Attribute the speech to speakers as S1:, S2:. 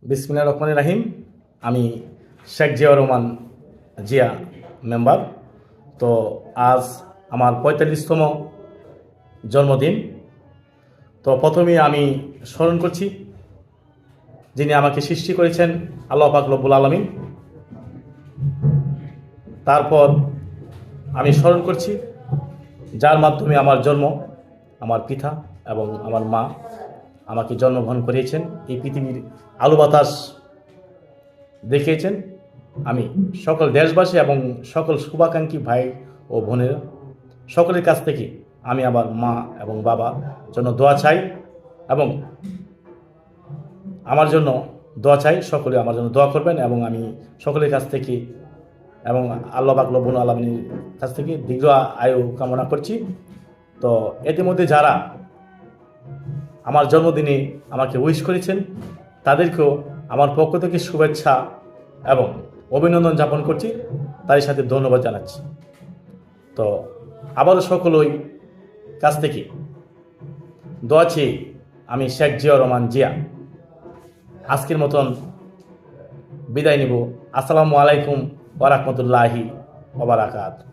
S1: বিসমিল্লাহির রহমানির রহিম। আমি শেখ জিয়াউর রহমান জিয়া মেম্বার। তো আজ আমার ৪৫তম জন্মদিন। তো প্রথমেই আমি স্মরণ করছি যিনি আমাকে সৃষ্টি করেছেন, আল্লাহ পাক রব্বুল আলামিন। তারপর আমি স্মরণ করছি যার মাধ্যমে আমার জন্ম, আমার পিতা এবং আমার মা আমাকে জন্মগ্রহণ করিয়েছেন, এই পৃথিবীর আলো বাতাস দেখিয়েছেন। আমি সকল দেশবাসী এবং সকল শুভাকাঙ্ক্ষী ভাই ও বোনের সকলের কাছ থেকে আমি আমার মা এবং বাবার জন্য দোয়া চাই এবং আমার জন্য দোয়া চাই। সকলে আমার জন্য দোয়া করবেন এবং আমি সকলের কাছ থেকে এবং আল্লাহ পাক রব্বুল আলামিনের কাছ থেকে দীর্ঘ আয়ু কামনা করছি। তো ইতিমধ্যে যারা আমার জন্মদিনে আমাকে উইশ করেছেন তাদেরকেও আমার পক্ষ থেকে শুভেচ্ছা এবং অভিনন্দন জ্ঞাপন করছি, তাদের সাথে ধন্যবাদ জানাচ্ছি। তো আবারও সকলই কাছ থেকে দোয়া চেয়ে আমি শেখ জিয়াউর রহমান জিয়া আজকের মতন বিদায় নিব। আসসালামু আলাইকুম ওয়া রাহমাতুল্লাহি ওয়া বারাকাতুহু।